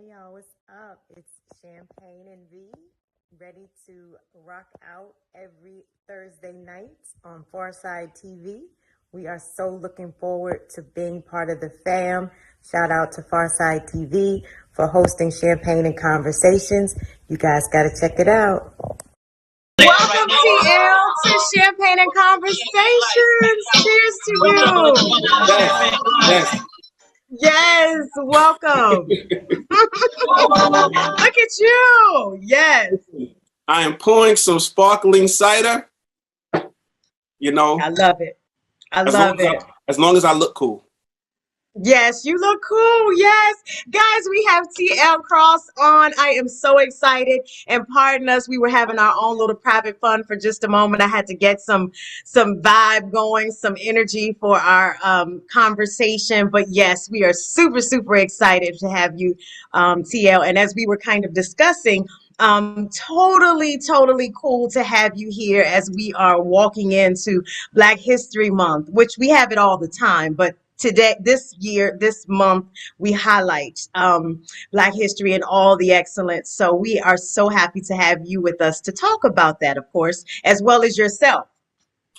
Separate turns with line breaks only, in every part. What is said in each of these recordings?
Yo, what's up? It's Champagne and V, ready to rock out every Thursday night on PharcydeTV. We are so looking forward to being part of the fam. Shout out to PharcydeTV for hosting Champagne and Conversations. You guys got to check it out. Welcome, TL, to Champagne and Conversations. Cheers to you.
Yes.
Yes, welcome. Look at you. Yes.
I am pouring some sparkling cider. You know,
I love it. I love it.
As long as I look cool.
Yes, you look cool. Yes. Guys, we have TL Cross on. I am so excited. And pardon us, we were having our own little private fun for just a moment. I had to get some vibe going, some energy for our conversation. But yes, we are super, super excited to have you, TL. And as we were kind of discussing, totally cool to have you here as we are walking into Black History Month, which we have it all the time. But today, this month, we highlight Black history and all the excellence. So we are so happy to have you with us to talk about that, of course, as well as yourself.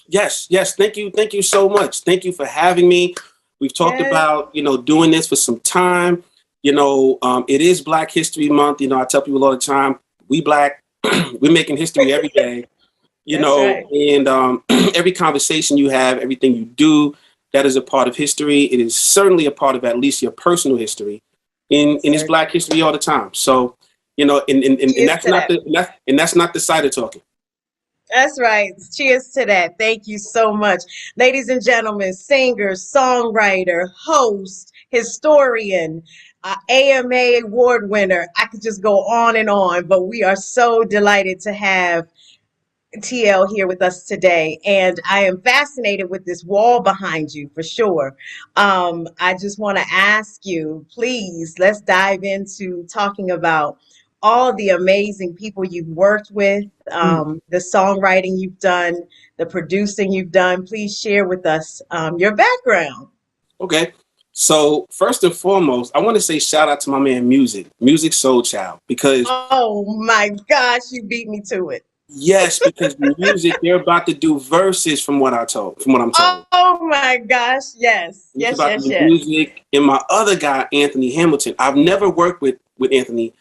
Yes. Thank you so much. Thank you for having me. We've talked about, doing this for some time. It is Black History Month. I tell people all the time, we Black, we're making history every day.
Right.
And every conversation you have, everything you do, that is a part of history. It is certainly a part of at least your personal history. And it's Black history all the time. So, and that's not the cider talking.
That's right. Cheers to that. Thank you so much. Ladies and gentlemen, singer, songwriter, host, historian, AMA award winner. I could just go on, but we are so delighted to have TL here with us today, and I am fascinated with this wall behind you for sure. I just want to ask you, please, let's dive into talking about all the amazing people you've worked with, the songwriting you've done, the producing you've done. Please share with us your background.
Okay. So first and foremost, I want to say shout out to my man Musiq Soulchild, because
oh my gosh, you beat me to it.
Yes, because Musiq, they're about to do verses from what I'm told.
Oh my gosh, yes.
Musiq and my other guy, Anthony Hamilton. I've never worked with Anthony,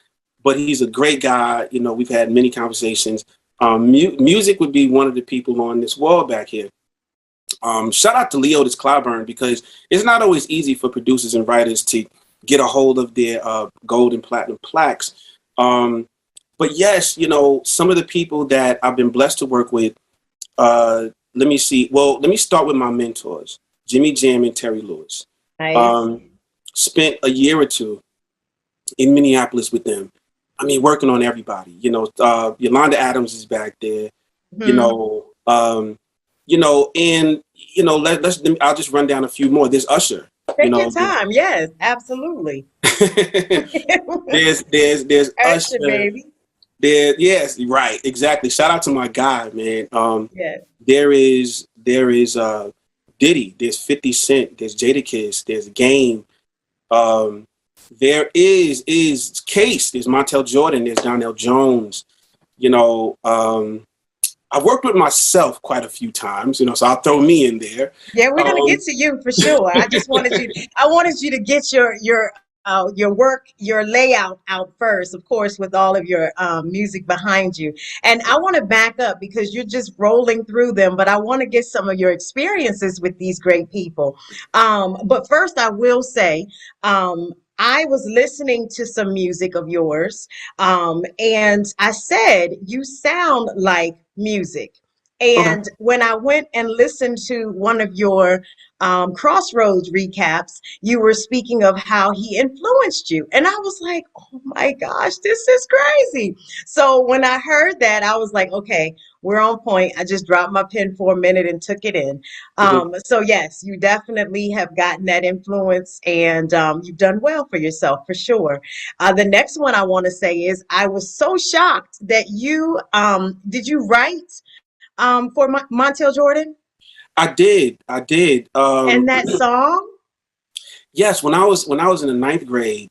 but he's a great guy. We've had many conversations. Musiq would be one of the people on this wall back here. Shout out to Leotis Clyburn, because it's not always easy for producers and writers to get a hold of their gold and platinum plaques. But yes, some of the people that I've been blessed to work with, let me see. Well, let me start with my mentors, Jimmy Jam and Terry Lewis.
Nice.
Spent a year or two in Minneapolis with them. I mean, working on everybody. Yolanda Adams is back there.
Mm-hmm.
I'll just run down a few more. There's Usher.
Take your time. Yes, absolutely.
there's Usher,
baby.
Yes, right, exactly. Shout out to my guy, man.
Yes.
There is Diddy, there's 50 Cent, there's Jadakiss, there's Game. There is Case, there's Montel Jordan, there's Donnell Jones. I've worked with myself quite a few times, so I'll throw me in there.
Yeah, we're gonna get to you for sure. I wanted you to get your work, your layout out first, of course, with all of your music behind you. And I want to back up because you're just rolling through them, but I want to get some of your experiences with these great people. But first, I will say, I was listening to some music of yours, and I said, you sound like Musiq. And when I went and listened to one of your Crossroads recaps, you were speaking of how he influenced you. And I was like, oh my gosh, this is crazy. So when I heard that, I was like, okay, we're on point. I just dropped my pen for a minute and took it in. So yes, you definitely have gotten that influence, and you've done well for yourself for sure. The next one I want to say is I was so shocked that you, did you write for Montel Jordan?
I did.
And that song?
Yes, when I was in the 9th grade,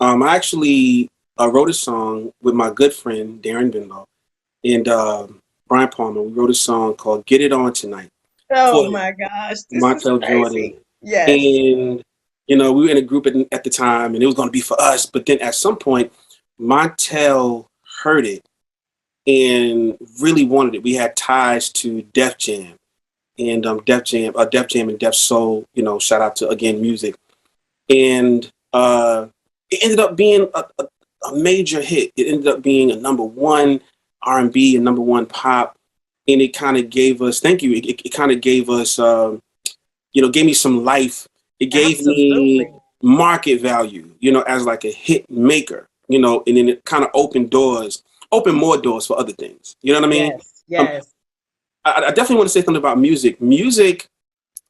I actually wrote a song with my good friend Darren Binlow and Brian Palmer. We wrote a song called "Get It On Tonight"
Oh
for him,
my gosh, this is
Montel Jordan,
crazy. Yes.
and we were in a group at the time, and it was going to be for us. But then at some point, Montel heard it and really wanted it. We had ties to Def Jam and Def Jam and Def Soul. Shout out to again Musiq, and it ended up being a major hit. It ended up being a #1 R&B and #1 pop, and it kind of gave us. Thank you. It kind of gave us. Gave me some life. It gave me
Absolutely.
market value. As like a hit maker. And then it kind of opened more doors for other things. You know what I mean?
Yes. Yes.
I definitely want to say something about music. Musiq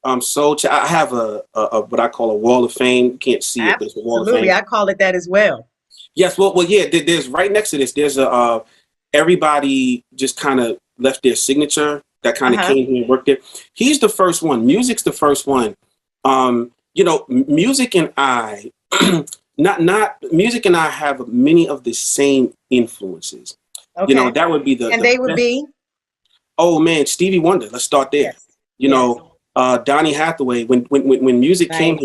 Soulchild. I have a what I call a wall of fame. You can't see it, but it's a wall of
Absolutely.
fame.
I call it that as well.
Yes, well, yeah. There's right next to this. There's a everybody just kind of left their signature that kind of
Uh-huh.
came here and worked there. He's the first one. Musiq's the first one. Musiq and I, not Musiq and I have many of the same influences.
Okay.
That would be
And
the
they would
best.
be?
Oh man, Stevie Wonder. Let's start there.
Yes. Yes.
Donny Hathaway. When Musiq came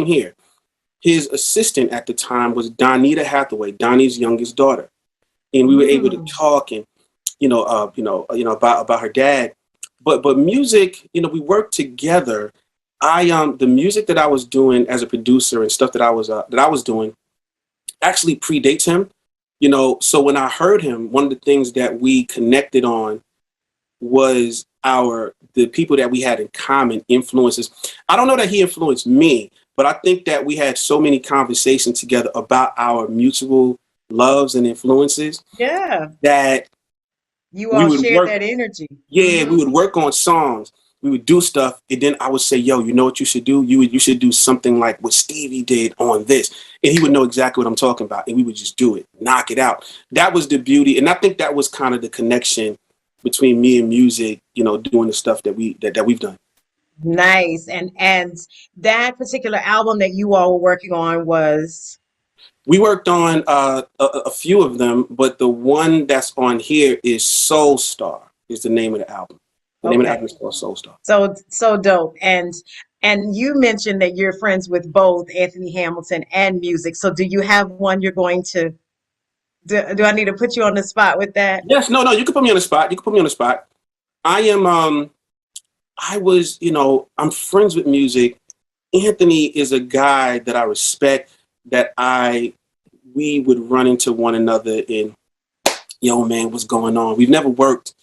Nice.
here, his assistant at the time was Donita Hathaway, Donnie's youngest daughter, and we were able to
Mm.
talk and about her dad. But Musiq, we worked together. The music that I was doing as a producer and stuff that I was doing actually predates him. So when I heard him, one of the things that we connected on was the people that we had in common influences. I don't know that he influenced me, but I think that we had so many conversations together about our mutual loves and influences
Yeah.
that
You
we
all
would
share
work.
that energy.
Yeah,
Hmm.
we would work on songs. We would do stuff, and then I would say, "Yo, you know what you should do? You should do something like what Stevie did on this," and he would know exactly what I'm talking about, and we would just do it, knock it out. That was the beauty, and I think that was kind of the connection between me and Musiq. Doing the stuff that we've done.
Nice. And that particular album that you all were working on was
We worked on a few of them, but the one that's on here is Soul Star. Is the name of the album. The name of the
okay.
album is called Soul Star.
So dope. And you mentioned that you're friends with both Anthony Hamilton and Musiq. So do you have one you're going to do I need to put you on the spot with that?
Yes, no. You can put me on the spot. I am. I'm friends with Musiq. Anthony is a guy that I respect. That we would run into one another and, yo, man, what's going on? We've never worked,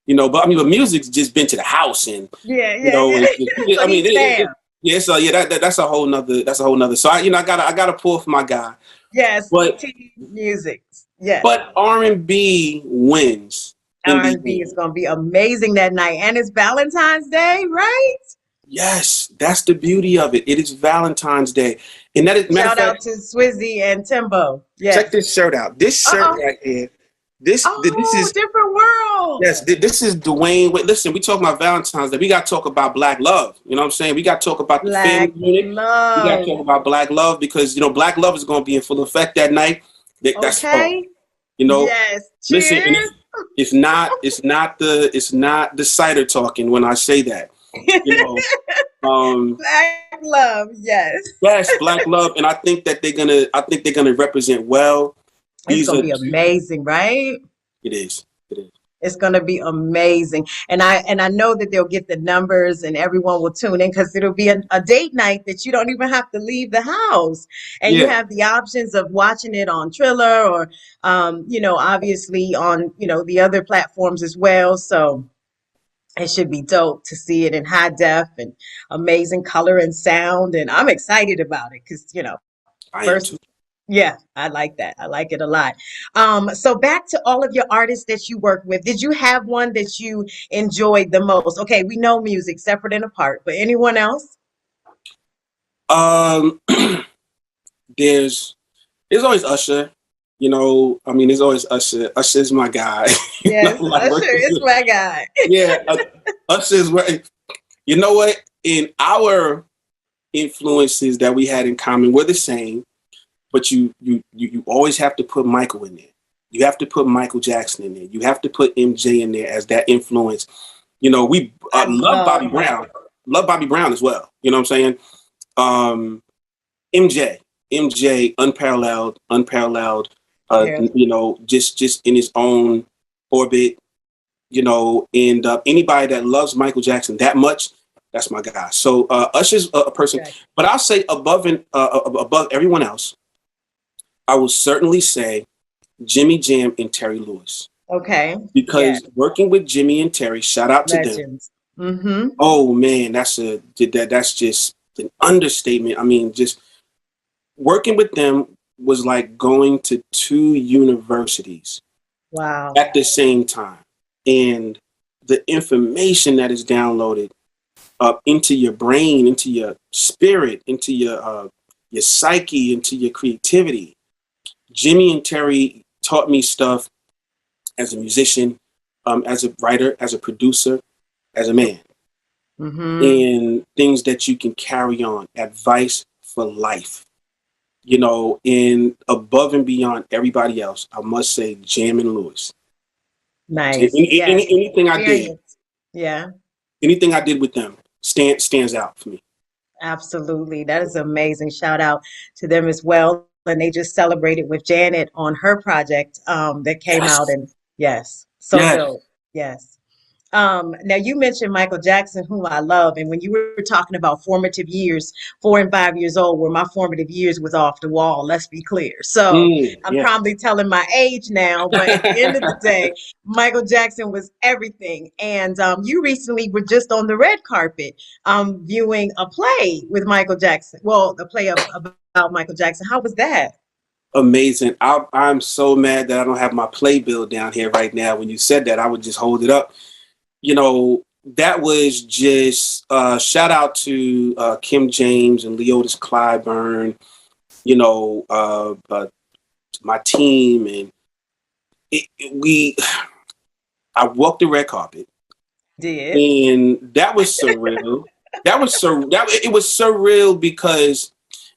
but Music's just been to the house and,
Yeah, yeah, yeah. So he's there.
yeah. So yeah, that's a whole nother. So I gotta pull for my guy,
Yes,
but
T music. Yes.
R&B wins in the
R&B is
end.
going to be amazing that night. And it's Valentine's Day, right?
Yes, that's the beauty of it. It is Valentine's Day, and that is matter of
Shout out
fact.
to Swizzy and Timbo.
Check
Yes.
this shirt out. This shirt
Uh-oh.
right here. This
Oh,
is
different world.
yes. This is Dwayne. Wait, listen. We talk about Valentine's Day. We got to talk about Black love. You know what I'm saying? We got to talk about the
Black
family unit. We got to
love.
talk about Black love because Black love is going to be in full effect that night. That's
Okay.
you know.
Yes.
Listen, and
Cheers.
it's not the cider talking when I say that. You know.
Black love. Yes.
Yes, Black love, and I think they're gonna represent well.
It's
These
going
are
to be amazing, right?
it is. It is.
It's going to be amazing. And I know that they'll get the numbers and everyone will tune in because it'll be a date night that you don't even have to leave the house. And you
Yeah,
have the options of watching it on Triller or, obviously on, the other platforms as well. So it should be dope to see it in high def and amazing color and sound. And I'm excited about it because,
I am
first
too.
yeah, I like that. I like it a lot. So back to all of your artists that you work with. Did you have one that you enjoyed the most? Okay, we know Musiq separate and apart, but anyone else?
Um, there's always Usher. There's always Usher. Usher's my guy.
Yes,
Like
Usher
working
is
with.
my guy.
Yeah, Usher's where. You know what? In our influences that we had in common were the same. but you always have to put Michael in there. You have to put Michael Jackson in there. You have to put MJ in there as that influence. You know, we love Bobby Brown. Love Bobby Brown as well. You know what I'm saying? MJ, unparalleled. You know, just in his own orbit. You know, and anybody that loves Michael Jackson that much, that's my guy. So Usher's a person, but I'll say above everyone else, I will certainly say Jimmy Jam and Terry Lewis.
Okay.
Because working with Jimmy and Terry, shout out to
Legends.
them.
Mm-hmm.
Oh man, that's just an understatement. I mean, just working with them was like going to 2 universities.
Wow.
At the same time. And the information that is downloaded up into your brain, into your spirit, into your psyche, into your creativity. Jimmy and Terry taught me stuff as a musician, as a writer, as a producer, as a man.
Mm-hmm.
And things that you can carry on, advice for life. You know, and above and beyond everybody else, I must say Jam and Lewis.
Nice.
Anything I did.
Yeah.
Anything I did with them stands out for me.
Absolutely. That is amazing. Shout out to them as well. And they just celebrated with Janet on her project that came out. And so dope. Yes. Now you mentioned Michael Jackson, whom I love, and when you were talking about formative years, 4 and 5 years old were my formative years was off the wall. Let's be clear. So I'm probably telling my age now, but at the end of the day, Michael Jackson was everything. And you recently were just on the red carpet viewing a play with Michael Jackson. Well, the play about Michael Jackson. How was that?
Amazing. I'm so mad that I don't have my playbill down here right now. When you said that, I would just hold it up. You know, that was just shout out to Kim James and Leotis Clyburn, you know, my team. And I walked the red carpet. And that was surreal. It was surreal because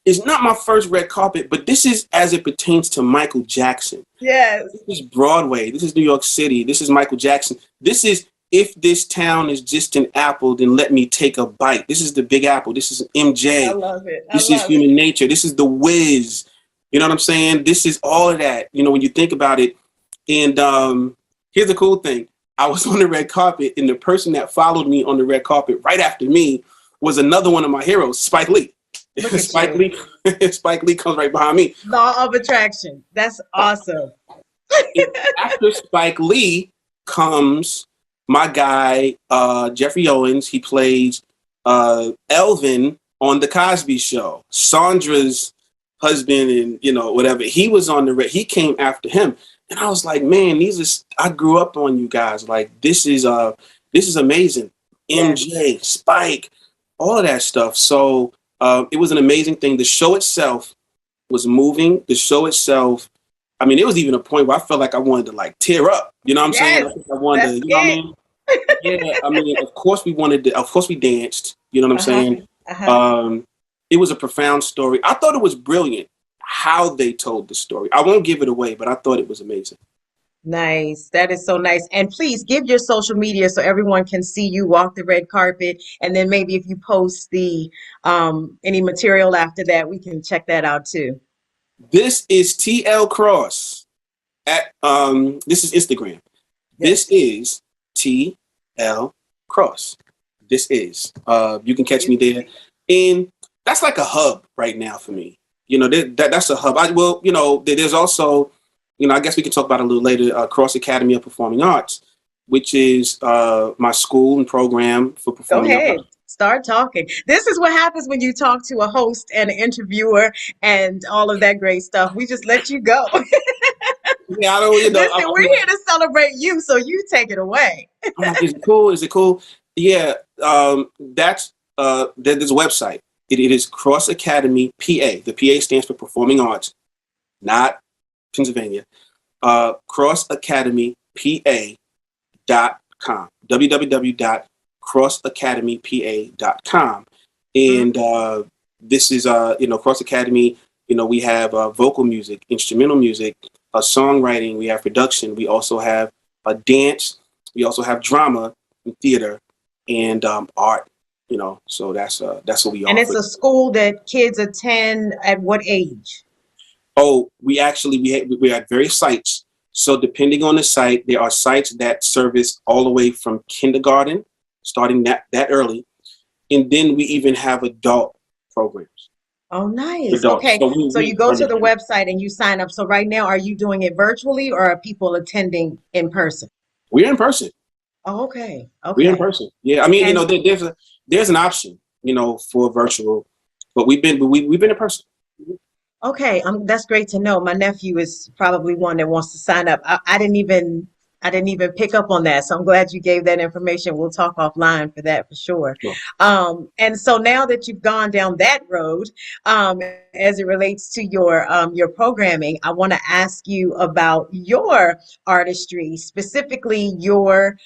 it's not my first red carpet, but this is as it pertains to Michael Jackson.
Yes.
This is Broadway. This is New York City. This is Michael Jackson. This is, if this town is just an apple, then let me take a bite. This is the Big Apple. This is MJ.
I love it.
This is Human Nature. This is The Wiz. You know what I'm saying? This is all of that, you know, when you think about it. And here's the cool thing. I was on the red carpet, and the person that followed me on the red carpet right after me was another one of my heroes, Spike Lee. Spike Lee comes right behind me.
Law of attraction. That's awesome.
After Spike Lee comes my guy, Jeffrey Owens. He plays Elvin on The Cosby Show, Sandra's husband, and you know, whatever. He was on the red. He came after him, and I was like, man, I grew up on you guys. Like, this is amazing. MJ, Spike, all of that stuff. So it was an amazing thing. The show itself was moving. The show itself, I mean, it was even a point where I felt like I wanted to like tear up. You know what I'm saying? I wanted to, you know what I mean? Yeah, I mean, of course we danced. You know what I'm saying? It was a profound story. I thought it was brilliant how they told the story. I won't give it away, but I thought it was amazing.
Nice. That is so nice. And please give your social media so everyone can see you walk the red carpet. And then maybe if you post the any material after that, we can check that out too.
This is TL Cross at this is Instagram. This is TL Cross. This is you can catch me there. And that's like a hub right now for me. You know, that's a hub. You know, there's also, you know, I guess we can talk about it a little later, Cross Academy of Performing Arts, which is my school and program for performing arts. Go ahead.
Start talking. This is what happens when you talk to a host and an interviewer and all of that great stuff. We just let you go.
Yeah, I don't. You know,
listen, we're here to celebrate you, so you take it away.
Is it cool? Is it cool? Yeah, that's there's a website. It is Cross Academy PA. The PA stands for Performing Arts, not Pennsylvania. CrossAcademyPA.com. www.crossacademypa.com. And this is you know, Cross Academy You know, we have vocal music, instrumental music, songwriting. We have production. We also have dance. We also have drama and theater and art. You know, so that's what we
And it's
offer.
a school that kids attend at what age?
Oh, we have various sites. So depending on the site, there are sites that service all the way from kindergarten, starting that early, and then we even have adult programs.
Oh, nice.
Adults.
Okay.
So we
So you
we
go
run
to
the
the
gamut.
website and you sign up. So right now, are you doing it virtually or are people attending in person?
We're in person.
Oh, okay.
We're in
Okay.
person. Yeah, I mean, you know,
And
there's an option, you know, for virtual, but we've been in person.
okay, that's great to know. My nephew is probably one that wants to sign up. I didn't even pick up on that. So I'm glad you gave that information. We'll talk offline for that for sure.
Sure.
And so now that you've gone down that road, as it relates to your programming, I want to ask you about your artistry, specifically your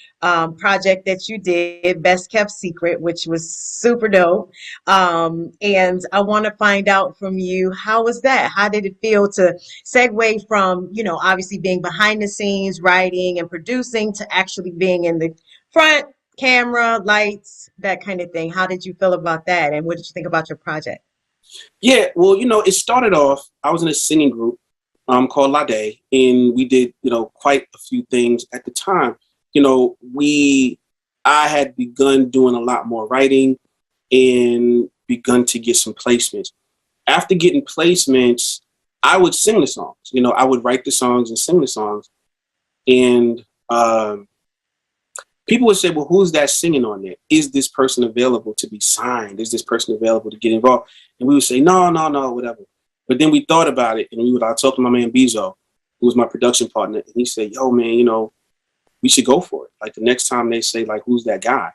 project that you did, Best Kept Secret, which was super dope. And I want to find out from you, how was that? How did it feel to segue from, obviously being behind the scenes, writing and producing to actually being in the front, camera, lights, that kind of thing? How did you feel about that? And what did you think about your project?
Yeah, well, you know, it started off. I was in a singing group called La Day, and we did, you know, quite a few things at the time. You know, I had begun doing a lot more writing and begun to get some placements. After getting placements, I would sing the songs. You know, I would write the songs and sing the songs, and people would say, well, who's that singing on there? Is this person available to be signed? Is this person available to get involved? And we would say, no, no, no, whatever. But then we thought about it, and I talked to my man Bezo, who was my production partner, and he said, yo, man, you know, we should go for it. Like the next time they say, like, who's that guy?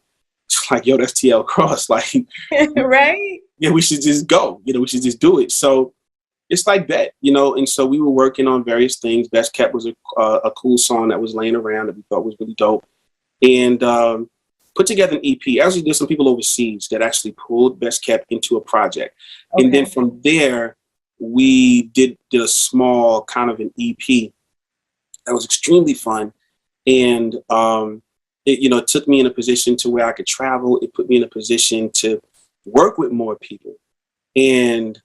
It's like, yo, that's TL Cross. Like,
Right?
yeah, we should just go. You know, we should just do it. So it's like that, you know. And so we were working on various things. Best Kept was a cool song that was laying around that we thought was really dope, and put together an EP. Actually, there's some people overseas that actually pulled Best Kept into a project, and then
Okay.
from there we did a small kind of an EP that was extremely fun, and it, you know, took me in a position to where I could travel. It put me in a position to work with more people, and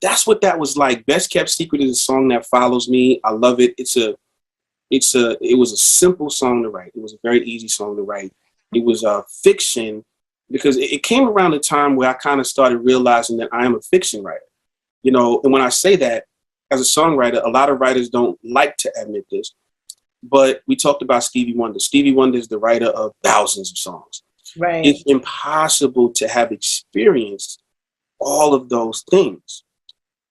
that's what that was like. Best Kept Secret is a song that follows me. I love it. It was a simple song to write. It was a very easy song to write. It was a fiction because it came around the time where I kind of started realizing that I am a fiction writer, you know. And when I say that as a songwriter, a lot of writers don't like to admit this, but we talked about Stevie Wonder. Stevie Wonder is the writer of thousands of songs.
Right.
It's impossible to have experienced all of those things.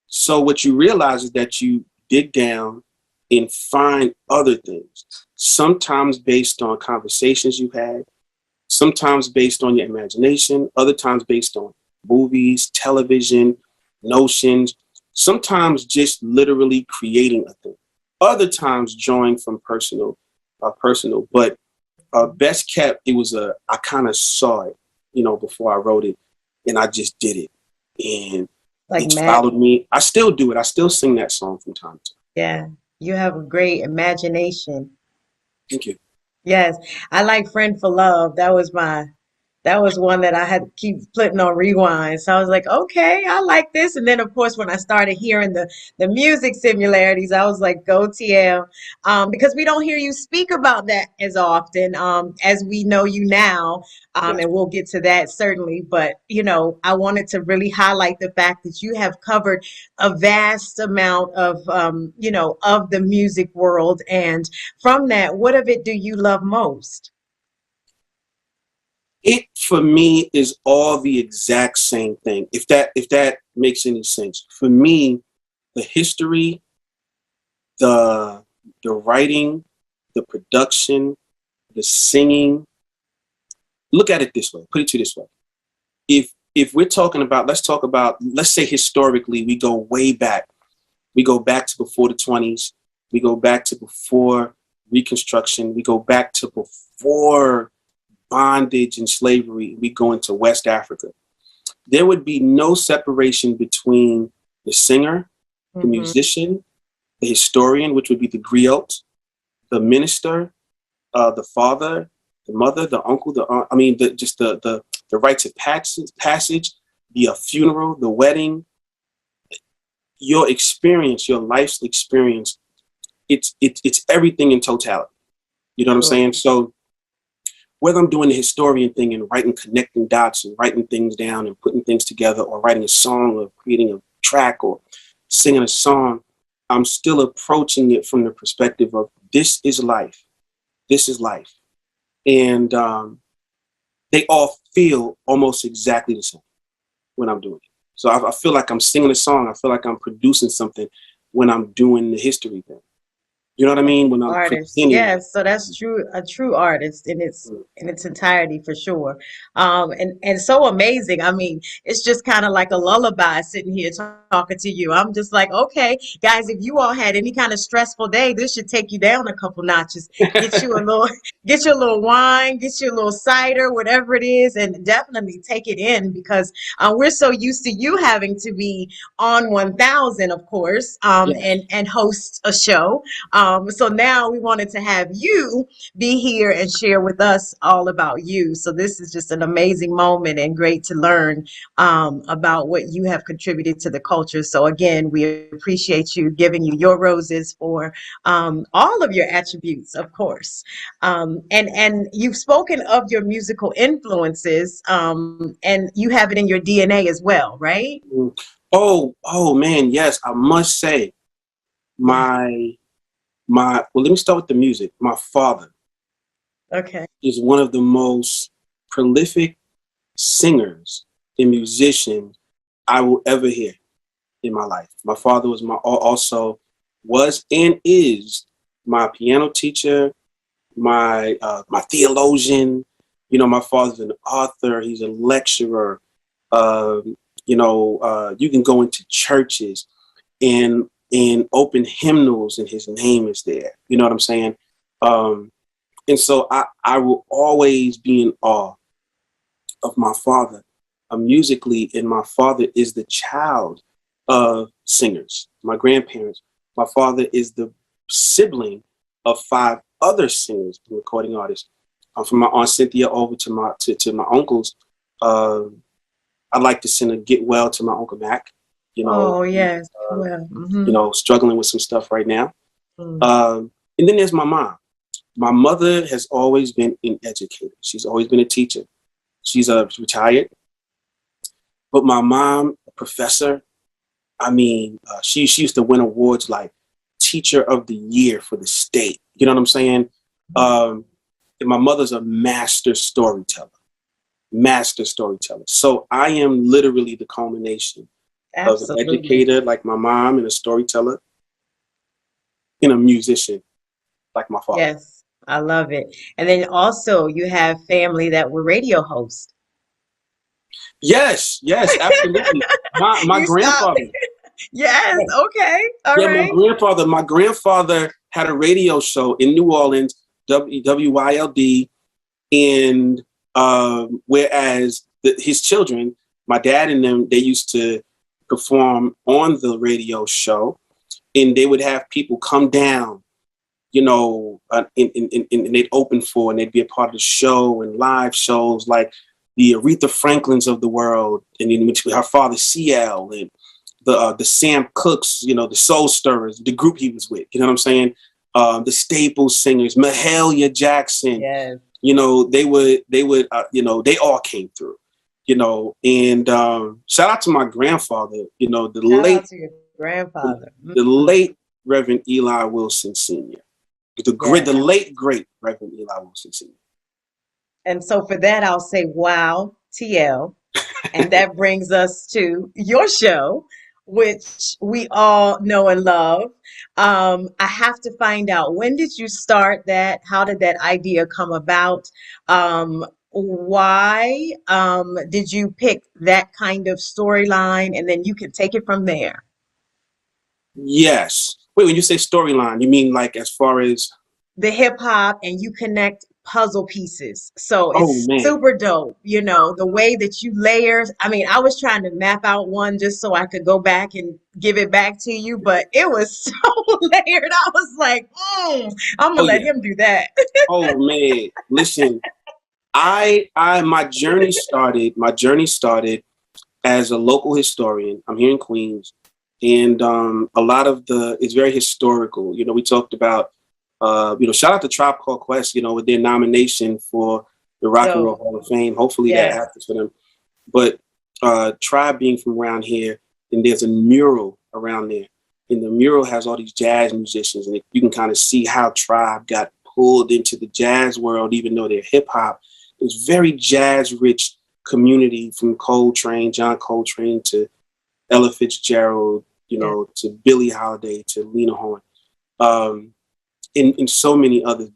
So what you realize is that you dig down and find other things, sometimes based on conversations you had, sometimes based on your imagination, other times based on movies, television, notions, sometimes just literally creating a thing, other times drawing from personal. But Best Kept, I kind of saw it, you know, before I wrote it, and I just did it. And
Like
it's
Matt.
followed me. I still do it. I still sing that song from time to time.
Yeah. You have a great imagination.
Thank you.
Yes, I like Friend for Love. That was one that I had to keep putting on rewind. So I was like, okay, I like this. And then of course when I started hearing the music similarities, I was like, go TL. Because we don't hear you speak about that as often as we know you now.
Yes.
And we'll get to that certainly. But I wanted to really highlight the fact that you have covered a vast amount of the music world. And from that, what of it do you love most?
It for me is all the exact same thing. If that makes any sense. For me, the history, the writing, the production, the singing. Look at it this way. Put it to you this way. If we're talking about, let's say historically, we go way back. We go back to before the 20s. We go back to before Reconstruction. We go back to before bondage and slavery. We go into West Africa. there would be no separation between the singer, the musician, the historian, which would be the griot, the minister, the father, the mother, the uncle, the aunt. I mean, just the rites of passage, the funeral, the wedding, your experience, your life's experience. It's everything in totality. You know what I'm saying? So whether I'm doing the historian thing and writing, connecting dots and writing things down and putting things together, or writing a song or creating a track or singing a song, I'm still approaching it from the perspective of this is life. This is life. And they all feel almost exactly the same when I'm doing it. So I feel like I'm singing a song. I feel like I'm producing something when I'm doing the history thing. You know what I mean? When I'm
Artist,
presenting.
yes. So that's true, a true artist in its entirety for sure. And so amazing. I mean, it's just kind of like a lullaby sitting here talking to you. I'm just like, okay, guys, if you all had any kind of stressful day, this should take you down a couple notches. Get you a little, get you a little wine, get you a little cider, whatever it is, and definitely take it in because we're so used to you having to be on 1000, of course,
Yes.
and host a show. So now we wanted to have you be here and share with us all about you. So this is just an amazing moment and great to learn about what you have contributed to the culture. So again, we appreciate you giving you your roses for all of your attributes, of course. And you've spoken of your musical influences, and you have it in your DNA as well, right?
Oh man, yes. I must say,
Yeah.
well, let me start with the music. My father
Okay.
is one of the most prolific singers and musicians I will ever hear in my life. My father was also was and is my piano teacher, my theologian. You know, my father's an author. He's a lecturer. You can go into churches and open hymnals, and his name is there. You know what I'm saying? And so I will always be in awe of my father musically, and my father is the child of singers, my grandparents. My father is the sibling of 5 other singers and recording artists. From my aunt Cynthia over to my uncles. I like to send a get well to my Uncle Mac. You know,
Oh, yes. Well,
struggling with some stuff right now.
mm.
And then there's my mom. My mother has always been an educator. She's always been a teacher. She's retired. But my mom, a professor, I mean, she used to win awards like Teacher of the Year for the state. You know what I'm saying? And my mother's a master storyteller. So I am literally the culmination of an
Absolutely.
educator like my mom and a storyteller and a musician like my father.
Yes, I love it. And then also you have family that were radio hosts.
Yes, absolutely. My
You stop.
grandfather.
Yes, okay. All
Yeah,
right.
my grandfather had a radio show in New Orleans, WYLD, and whereas his children, my dad and them, they used to perform on the radio show, and they would have people come down, and they'd open for, and they'd be a part of the show and live shows like the Aretha Franklins of the world, and then her father CL and the Sam Cooks, the Soul Stirrers, the group he was with. You know what I'm saying? The Staples singers, Mahalia Jackson.
Yes.
They would, they all came through. And shout out to my grandfather.
Shout out to your grandfather.
The late Reverend Eli Wilson Sr.
Yes.
The late great Reverend Eli Wilson Sr.
And so for that, I'll say, wow, TL. And that brings us to your show, which we all know and love. I have to find out, when did you start that? How did that idea come about? Why did you pick that kind of storyline? And then you can take it from there.
Yes. Wait, when you say storyline, you mean like as far as
The hip hop, and you connect puzzle pieces. So
Oh
it's
man.
super dope. You know, the way that you layer. I mean, I was trying to map out one just so I could go back and give it back to you, but it was so layered. I was like, I'm
Oh
gonna let
yeah.
him do that.
Oh man. Listen, my journey started as a local historian. I'm here in Queens, and a lot of it's very historical. You know, we talked about shout out to Tribe Called Quest. You know, with their nomination for the Rock and Roll
Dope.
Hall of Fame. Hopefully that
Yes.
happens for them. But Tribe being from around here, and there's a mural around there, and the mural has all these jazz musicians, and you can kind of see how Tribe got pulled into the jazz world, even though they're hip hop. It was very jazz rich community, from John Coltrane to Ella Fitzgerald,
Yeah.
to Billie Holiday to Lena Horne, and so many others.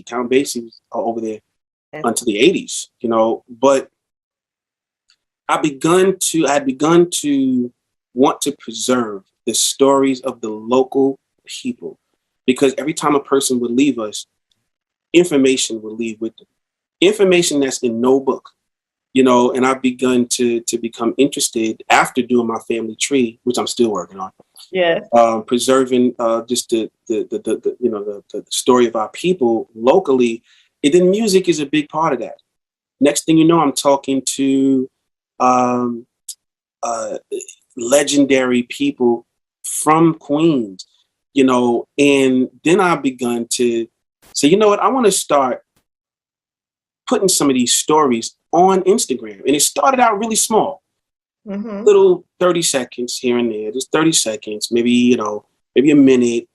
Count Basie was over there
Yeah.
until the 80s, but I had begun to want to preserve the stories of the local people, because every time a person would leave us, information would leave with them. Information that's in no book, and I've begun to become interested after doing my family tree, which I'm still working on,
Yeah.
preserving just the story of our people locally. And then music is a big part of that. Next thing you know, I'm talking to um, legendary people from Queens, and then I've begun to say, you know what, I want to start putting some of these stories on Instagram. And it started out really small,
Mm-hmm.
little 30 seconds here and there, just 30 seconds, maybe a minute,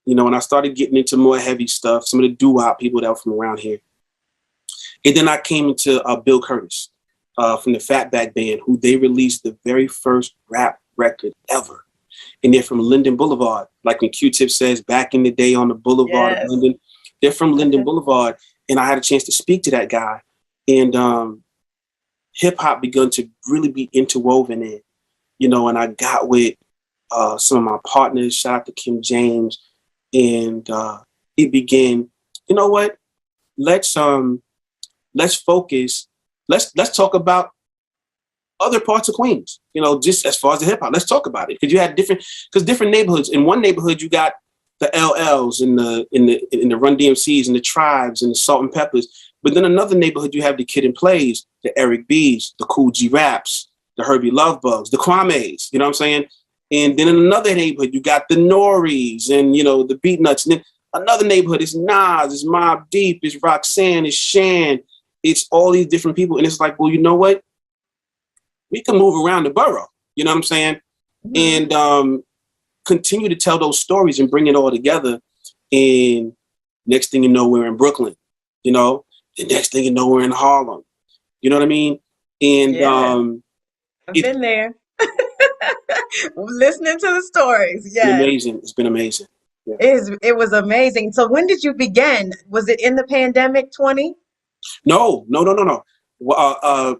and I started getting into more heavy stuff, some of the doo-wop people that were from around here. And then I came into Bill Curtis from the Fatback Band, who they released the very first rap record ever. And they're from Linden Boulevard. Like when Q-Tip says, back in the day on the Boulevard of
Yes.
Linden. They're from Linden Boulevard. And I had a chance to speak to that guy. And hip hop begun to really be interwoven in, and I got with some of my partners, shout out to Kim James. And it began, you know what? Let's focus. Let's talk about other parts of Queens, just as far as the hip hop. Let's talk about it. Because you had different neighborhoods. In one neighborhood, you got the LLs and the Run DMCs and the Tribes and the Salt and Peppers. But then another neighborhood, you have the Kid and Plays, the Eric B's, the Cool G Raps, the Herbie Love Bugs, the Kwame's, you know what I'm saying? And then in another neighborhood, you got the Noris and, the Beatnuts. And then another neighborhood is Nas, it's Mobb Deep, it's Roxanne, it's Shan, it's all these different people. And it's like, well, you know what? We can move around the borough, you know what I'm saying?
Mm-hmm.
And continue to tell those stories and bring it all together. And next thing you know, we're in Brooklyn, the next thing you know, we're in Harlem. You know what I mean? And
Yeah. I've been there. Listening to the stories.
been
Yes.
amazing. It's been amazing. Yeah.
It was amazing. So when did you begin? Was it in the pandemic 20?
No. Well,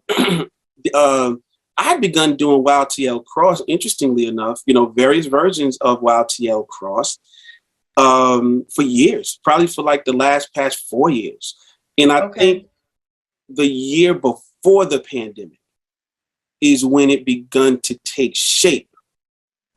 I had begun doing Wild TL Cross, interestingly enough, various versions of Wild TL Cross for years, probably for like the past 4 years. And I
Okay.
think the year before the pandemic is when it begun to take shape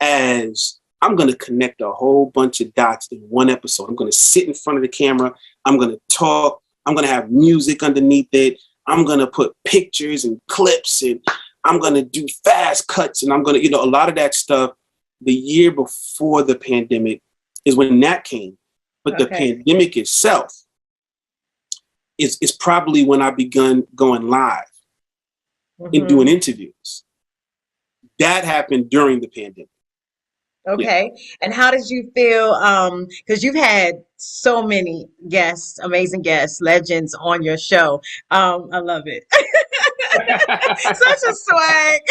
as I'm going to connect a whole bunch of dots in one episode. I'm going to sit in front of the camera. I'm going to talk. I'm going to have music underneath it. I'm going to put pictures and clips, and I'm going to do fast cuts. And I'm going to, a lot of that stuff the year before the pandemic is when that came. But the
Okay.
pandemic itself is probably when I begun going live and doing
Mm-hmm.
interviews. That happened during the pandemic. Yeah.
Okay. And how did you feel? Because you've had so many guests, amazing guests, legends on your show. I love it. Such a swag.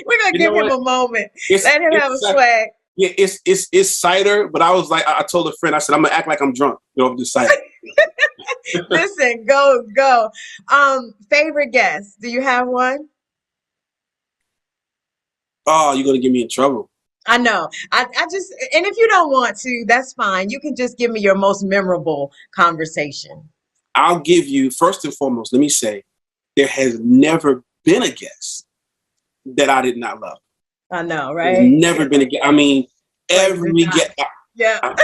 We're gonna
You
give
know
him
what?
a moment.
It's
Let him have a
it's
swag.
yeah, it's cider, but I was like, I told a friend, I said, I'm gonna act like I'm drunk, of the cider.
Listen, go. Favorite guest? Do you have one?
Oh, you're gonna get me in trouble.
I know. I just, and if you don't want to, that's fine. You can just give me your most memorable conversation.
I'll give you, first and foremost, let me say, there has never been a guest that I did not love.
I know,
There's
right?
never been a guest. I mean,
Like the
every
dot.
guest,
Yeah.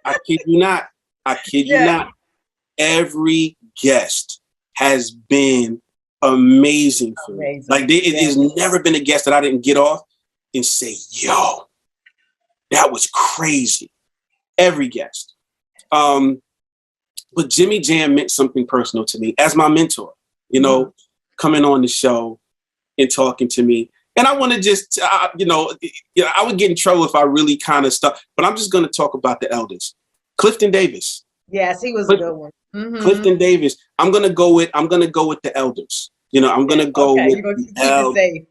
I kid you not. I kid you
Yeah.
not. Every guest has been amazing for me.
Amazing.
Like it has never been a guest that I didn't get off and say, yo, that was crazy. Every guest. But Jimmy Jam meant something personal to me as my mentor, you know, coming on the show and talking to me. And I want to just, you know, I would get in trouble if I really kind of stuff, but I'm just going to talk about the elders. Clifton Davis.
Yes, he was a good one.
Clifton Davis. I'm gonna go with the elders. You know, I'm gonna go with
you're gonna keep it safe.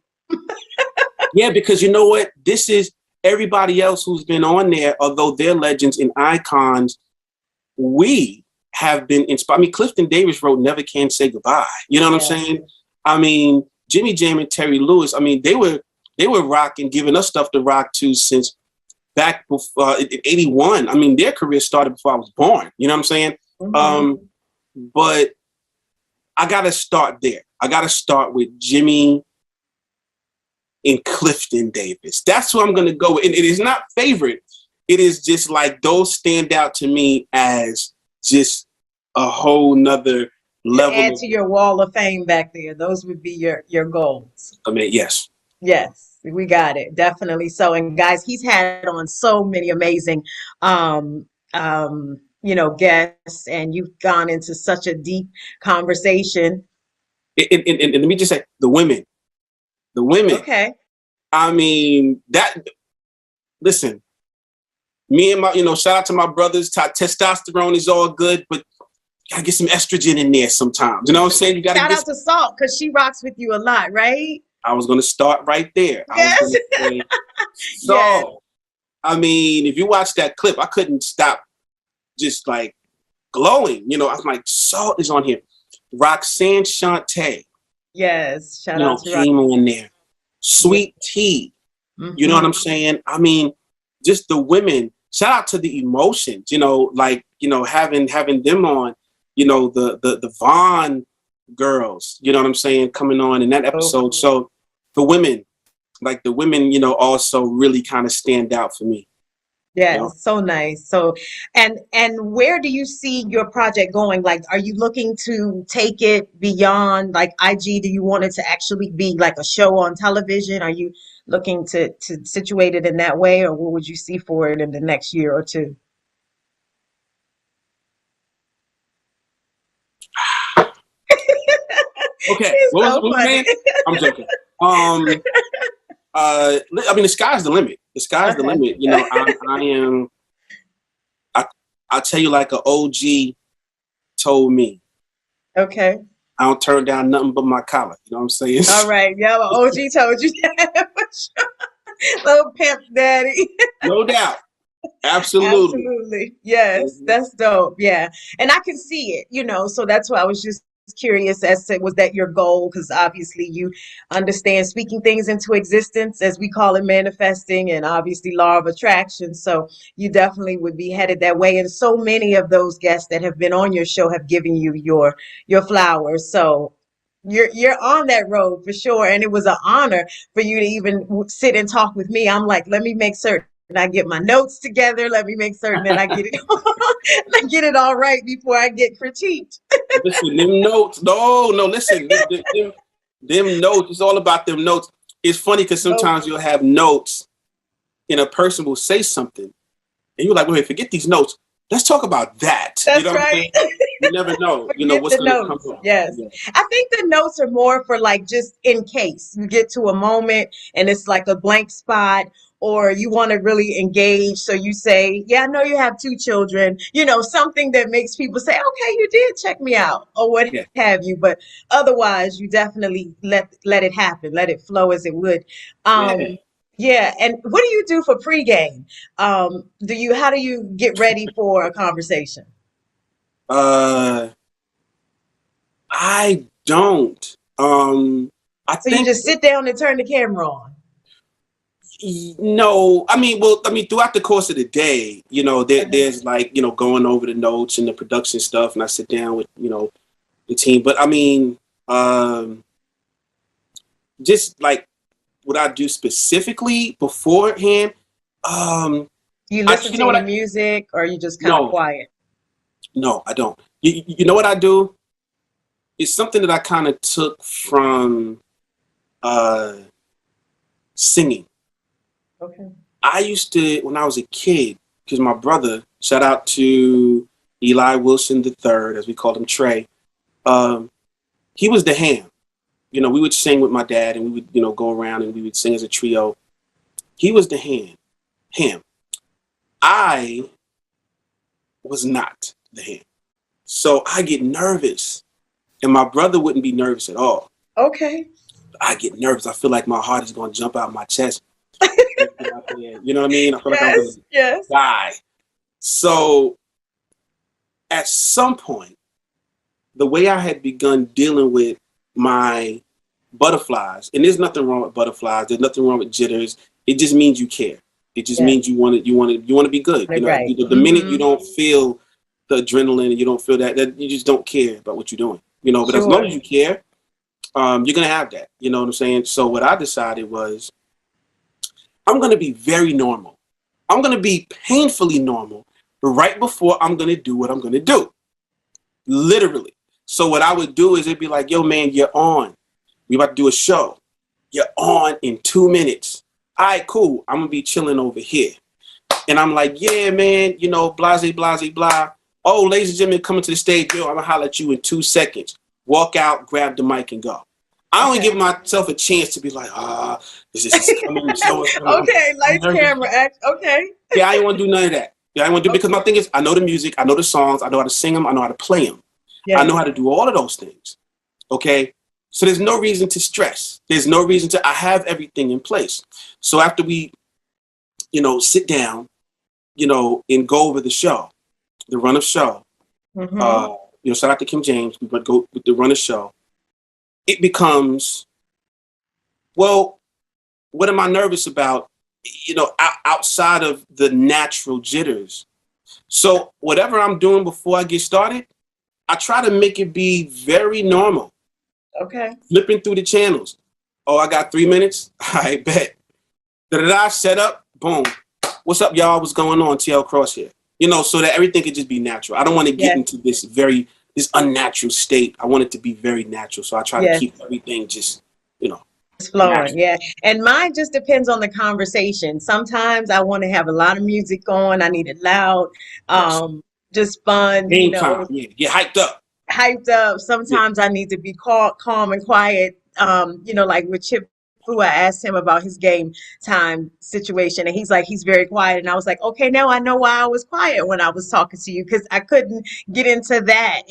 Yeah, because you know what? This is everybody else who's been on there, although they're legends and icons, we have been inspired. I mean, Clifton Davis wrote Never Can Say Goodbye. You know what I'm saying? I mean, Jimmy Jam and Terry Lewis, I mean, they were rocking, giving us stuff to rock to since back before in 81. I mean, their career started before I was born. You know what I'm saying? But I got to start there. I got to start with Jimmy and Clifton Davis. That's who I'm going to go with. And it is not favorite. It is just like those stand out to me as just a whole nother level.
Add to your wall of fame back there. Those would be your goals.
I mean, yes.
Yes, we got it. Definitely so. And guys, he's had on so many amazing you know, guests, and you've gone into such a deep conversation.
And let me just say, the women.
Okay.
I mean, listen, me and my, you know, shout out to my brothers. Testosterone is all good, but you gotta get some estrogen in there sometimes. You know what I'm saying? You gotta
shout out to Salt, because she rocks with you a lot, right?
I was gonna start right there.
Yes.
I was gonna say, so, yes. I mean, if you watch that clip, I couldn't stop just like glowing. You know, I'm like, Salt is on here. Roxanne Shante.
Yes, shout out to
came on there. Sweet Tea. You know what I'm saying? I mean, just the women. Shout out to the Emotions. You know, like, you know, having them on. You know, the Vaughn girls. You know what I'm saying? Coming on in that episode. So the women, you know, also really kind of stand out for me.
Yeah,
you know?
So nice. So, and where do you see your project going? Like, are you looking to take it beyond like IG? Do you want it to actually be like a show on television? Are you looking to situate it in that way, or what would you see for it in the next year or two?
Okay, what was man? I'm joking. I mean, the sky's the limit. The sky's the limit. You know, I'll tell you like an OG told me.
Okay.
I don't turn down nothing but my collar. You know what I'm saying?
All right. Yeah, well, OG told you that. Little pimp daddy.
No doubt. Absolutely.
Absolutely. Yes, that's dope. Yeah. And I can see it, you know, so that's why I was just curious as to, was that your goal? Because obviously you understand speaking things into existence, as we call it, manifesting, and obviously law of attraction. So you definitely would be headed that way. And so many of those guests that have been on your show have given you your flowers. So you're on that road for sure. And it was an honor for you to even sit and talk with me. I'm like, let me make certain I get my notes together. Let me make certain that I get it I get it all right before I get critiqued.
Listen, them notes. No, listen. Them notes. It's all about them notes. It's funny because sometimes you'll have notes and a person will say something and you're like, wait, forget these notes. Let's talk about that.
That's
you know
right.
You never know. You know what's going to come up.
Yes. Yeah. I think the notes are more for like just in case you get to a moment and it's like a blank spot, or you want to really engage. So you say, yeah, I know you have 2 children, you know, something that makes people say, okay, you did check me out, or what have you. But otherwise, you definitely let it happen, let it flow as it would. Yeah. And what do you do for pregame? How do you get ready for a conversation?
I don't. I
So
think
you just sit down and turn the camera on.
No, throughout the course of the day, there's like, going over the notes and the production stuff, and I sit down with, the team. But just like what I do specifically beforehand,
You listen to any music, or you just kind of quiet?
No, I don't. You know what I do? It's something that I kind of took from singing.
Okay.
I used to, when I was a kid, because my brother, shout out to Eli Wilson III, as we called him, Trey, he was the ham. We would sing with my dad, and we would, go around and we would sing as a trio. He was the ham. I was not the ham. So I get nervous, and my brother wouldn't be nervous at all.
Okay.
I get nervous. I feel like my heart is going to jump out my chest. You know what I mean? I feel like I'm going to die. So at some point, the way I had begun dealing with my butterflies, and there's nothing wrong with butterflies. There's nothing wrong with jitters. It just means you care. It just means you want to be good.
Right.
The minute you don't feel the adrenaline and you don't feel that you just don't care about what you're doing. But as long as you care, you're gonna have that. You know what I'm saying? So what I decided was, I'm gonna be very normal. I'm gonna be painfully normal right before I'm gonna do what I'm gonna do. Literally. So what I would do is it'd be like, yo, man, you're on. We about to do a show. You're on in 2 minutes. All right, cool. I'm gonna be chilling over here. And I'm like, yeah, man, blase, blase, blah. Oh, ladies and gentlemen, coming to the stage, yo, I'm gonna holler at you in 2 seconds. Walk out, grab the mic, and go. I only give myself a chance to be like, this is coming.
Okay, lights, camera, act. Okay.
Yeah, I ain't want to do none of that. Yeah, I want to do because my thing is, I know the music, I know the songs, I know how to sing them, I know how to play them. Yeah. I know how to do all of those things. Okay. So there's no reason to stress. There's no reason to, I have everything in place. So after we, sit down, and go over the show, the run of show, shout out to Kim James, we would go with the run of show. It becomes, well, what am I nervous about? Outside of the natural jitters. So whatever I'm doing before I get started, I try to make it be very normal.
Okay.
Flipping through the channels. Oh, I got 3 minutes? I bet. Da-da-da, set up, boom. What's up, y'all? What's going on? TL Cross here. So that everything could just be natural. I don't want to get into this unnatural state. I want it to be very natural. So I try to keep everything just,
it's flowing. Yeah. And mine just depends on the conversation. Sometimes I want to have a lot of music on. I need it loud. Just fun.
Game time. Yeah. Get hyped up.
Sometimes I need to be calm and quiet. Like with Chip Fu, I asked him about his game time situation, and he's like, he's very quiet. And I was like, okay, now I know why I was quiet when I was talking to you, because I couldn't get into that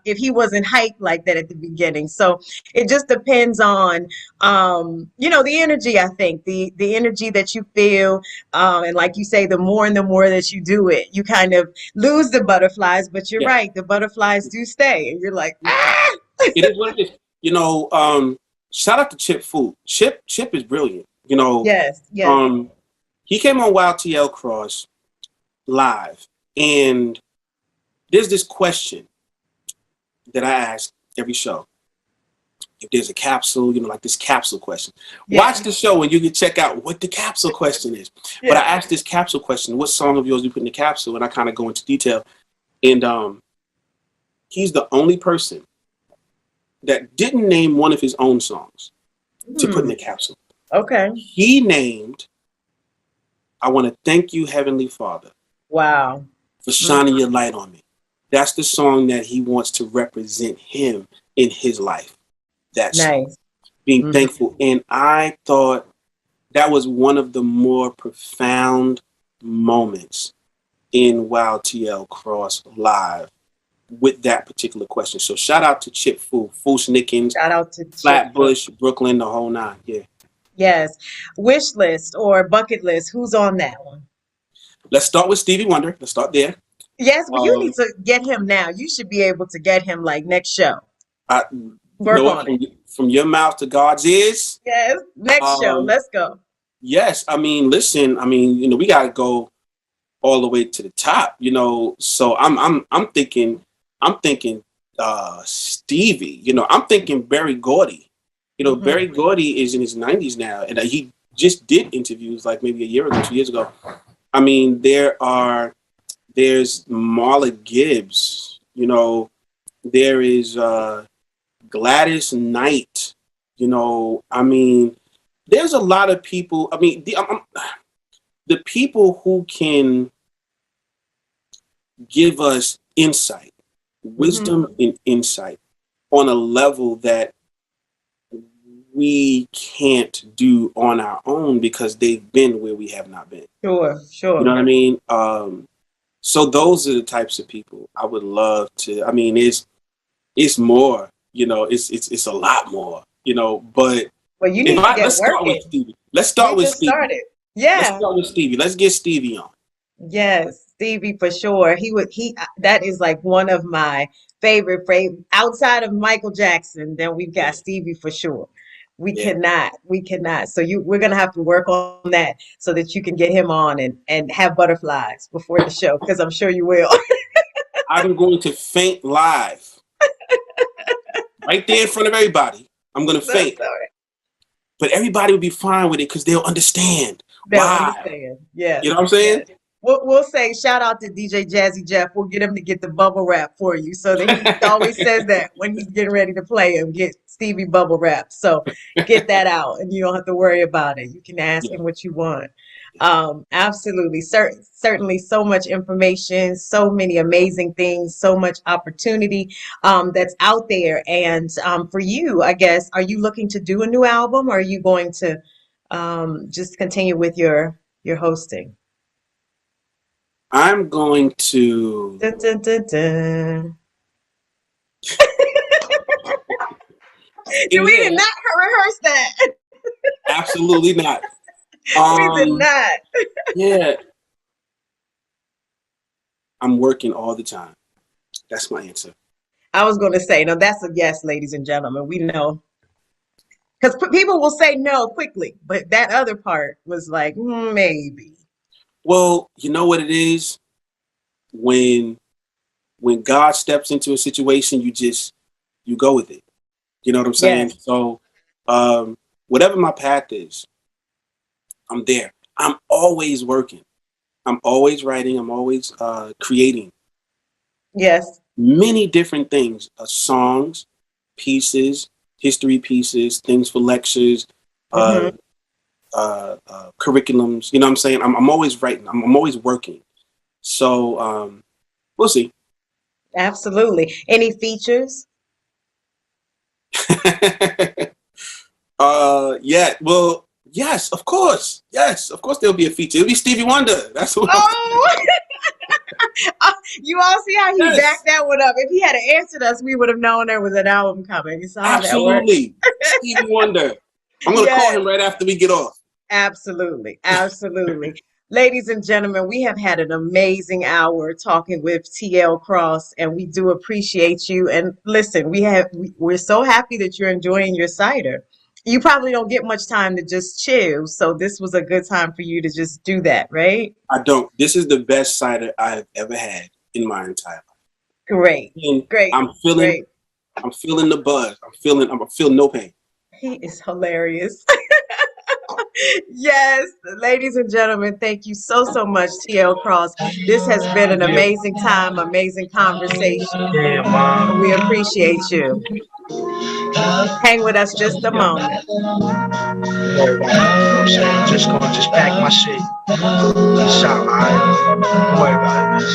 if he wasn't hyped like that at the beginning. So it just depends on, the energy. I think the energy that you feel, and like you say, the more and the more that you do it, you kind of lose the butterflies. But you're right, the butterflies do stay, and you're like, ah.
It is what it is. Shout out to Chip Fu. Chip is brilliant.
Yes.
He came on Wild TL Cross live, and there's this question that I ask every show. If there's a capsule, like this capsule question. Yeah. Watch the show and you can check out what the capsule question is. Yeah. But I asked this capsule question, what song of yours do you put in the capsule? And I kind of go into detail. And he's the only person that didn't name one of his own songs to put in the capsule.
Okay.
He named, I Want to Thank You, Heavenly Father.
Wow.
For shining your light on me. That's the song that he wants to represent him in his life. That's nice. Being thankful. And I thought that was one of the more profound moments in Wild TL Cross live with that particular question. So shout out to Chip Fu, Nickens,
shout out to
Flatbush, Brooklyn, the whole nine. Yeah.
Yes. Wish list or bucket list. Who's on that one?
Let's start with Stevie Wonder. Let's start there.
Yes, but you need to get him now. You should be able to get him like next show. Work on it.
From your mouth to God's ears.
Yes. Next show. Let's go.
Yes, I mean, listen, I mean, we gotta go all the way to the top, So I'm thinking Stevie, I'm thinking Berry Gordy. Berry Gordy is in his 90s now, and he just did interviews like maybe a year ago, 2 years ago. I mean, there's Marla Gibbs, there is Gladys Knight, I mean, there's a lot of people. I mean, the people who can give us insight, wisdom, and insight on a level that we can't do on our own because they've been where we have not been.
Sure.
You know what I mean? So those are the types of people I would love to. I mean, it's more. It's a lot more. But
well, you need to get
let's start
working.
with Stevie. Let's start with Stevie.
Started. Yeah.
Let's start with Stevie. Let's get Stevie on.
Yes, Stevie for sure. That is like one of my favorite outside of Michael Jackson. Then we've got Stevie for sure. We cannot. So we're gonna have to work on that so that you can get him on and have butterflies before the show because I'm sure you will.
I'm going to faint live, right there in front of everybody. I'm gonna faint, but everybody will be fine with it because they'll understand.
They'll understand. Yeah.
You know what I'm saying?
Yes. We'll say shout out to DJ Jazzy Jeff. We'll get him to get the bubble wrap for you. So that he always says that when he's getting ready to play him, get Stevie bubble wrap. So get that out and you don't have to worry about it. You can ask him what you want. Absolutely. Certainly so much information, so many amazing things, so much opportunity that's out there. And for you, I guess, are you looking to do a new album or are you going to just continue with your hosting?
I'm going to.
Dun, dun, dun, dun. We did not rehearse that.
Absolutely not.
We did not.
Yeah. I'm working all the time. That's my answer.
I was going to say, no, that's a yes, ladies and gentlemen. We know. Because people will say no quickly, but that other part was like, maybe.
Well, you know what it is? When God steps into a situation, you go with it. You know what I'm saying?
Yes.
So whatever my path is, I'm there. I'm always working. I'm always writing. I'm always creating.
Yes.
Many different things, songs, pieces, history pieces, things for lectures, curriculums. You know what I'm saying? I'm always writing. I'm always working. So we'll see.
Absolutely. Any features?
Yeah. Well, yes, of course. Yes, of course there'll be a feature. It'll be Stevie Wonder. That's what.
Oh. You all see how he backed that one up. If he had answered us, we would have known there was an album coming. So
absolutely. Stevie Wonder. I'm going to call him right after we get off.
Absolutely. Ladies and gentlemen, we have had an amazing hour talking with TL Cross, and we do appreciate you. And listen, we're so happy that you're enjoying your cider. You probably don't get much time to just chill, so this was a good time for you to just do that, right?
I don't. This is the best cider I've ever had in my entire life.
Great.
I'm feeling the buzz. I'm feeling no pain.
He is hilarious. Yes, ladies and gentlemen, thank you so much, TL Cross. This has been an amazing time, amazing conversation. We appreciate you. Hang with us just a moment.
Just pack my shit. Shot, alright? Don't worry about it.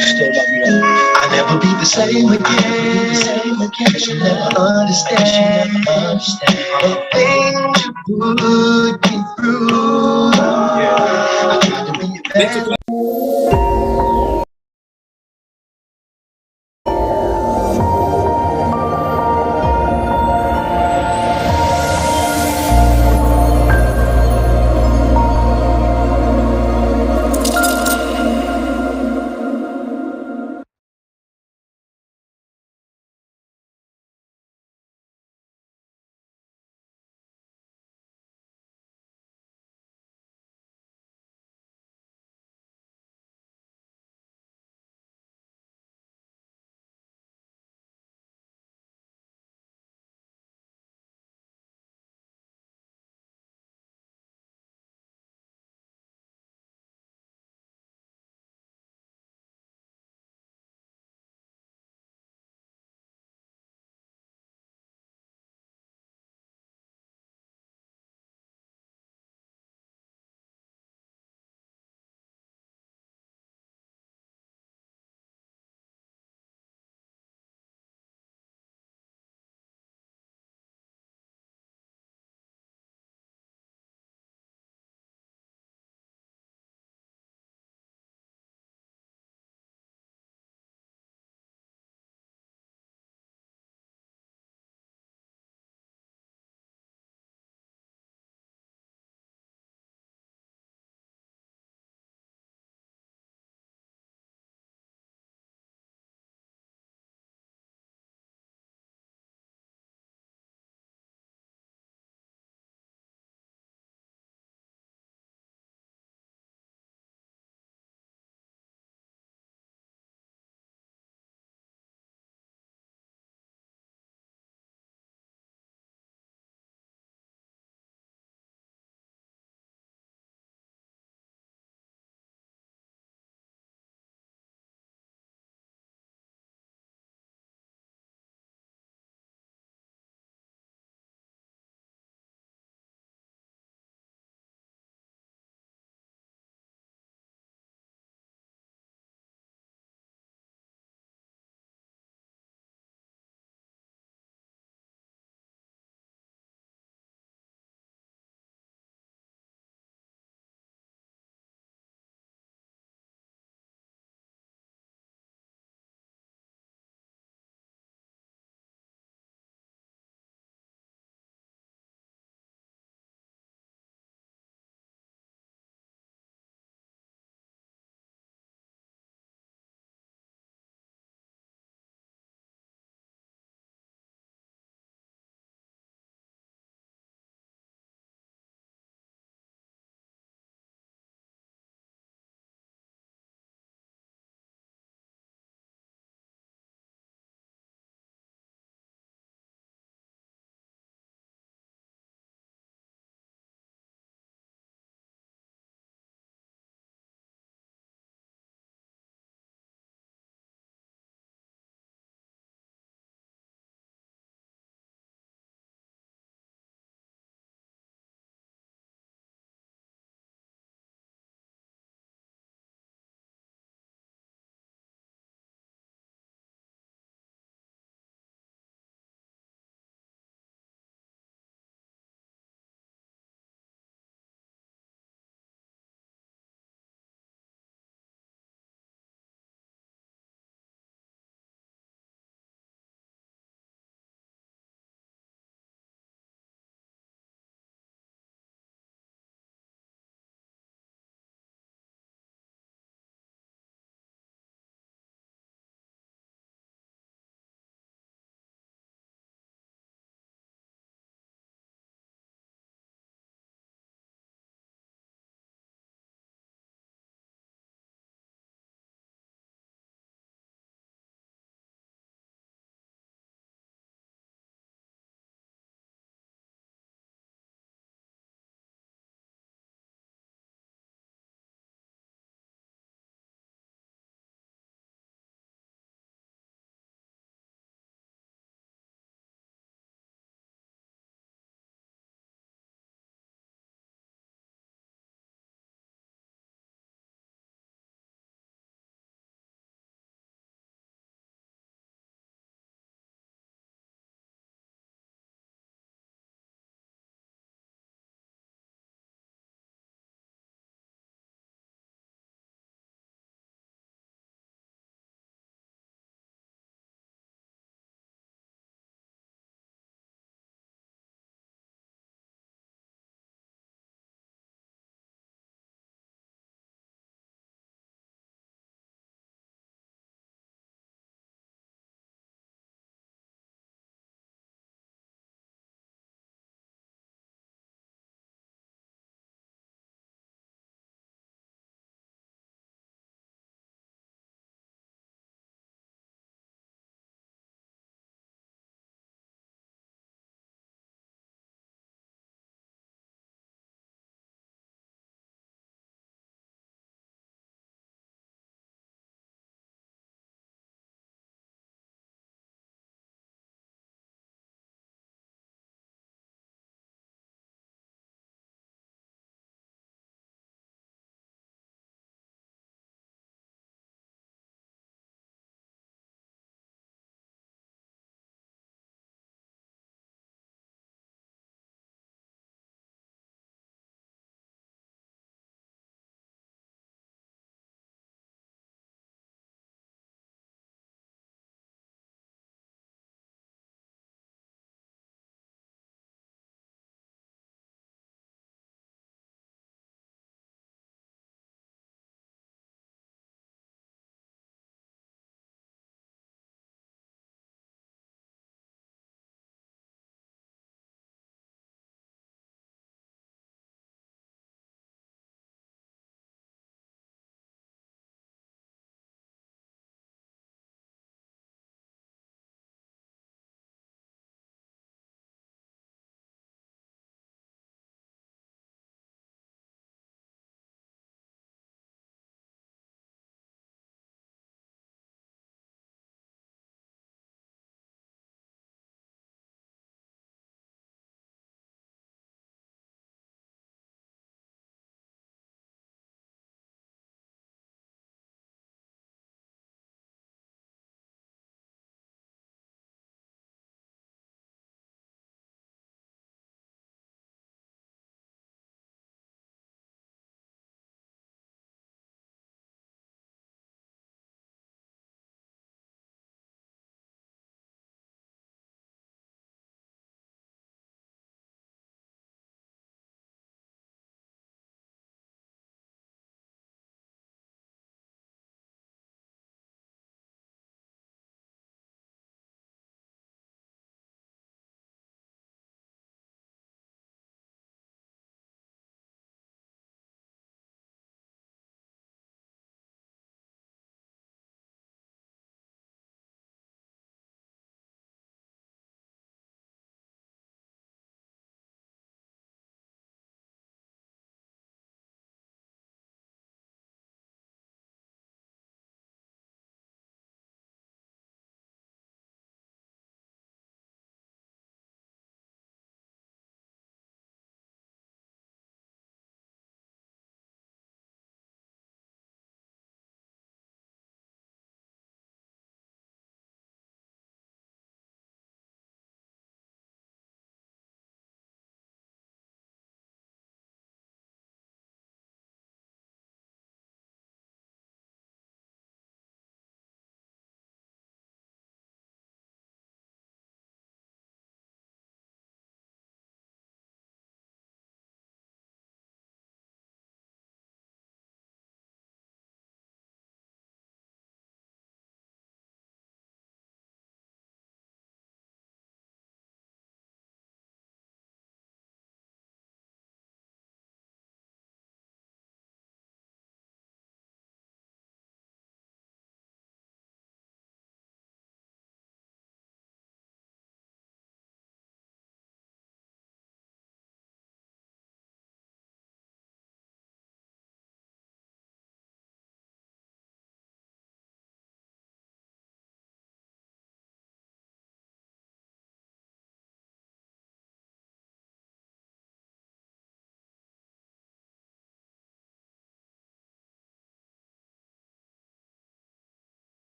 Still love you though. I'll never be the same again. Cause you never understand the things you put me through. I tried to be your best.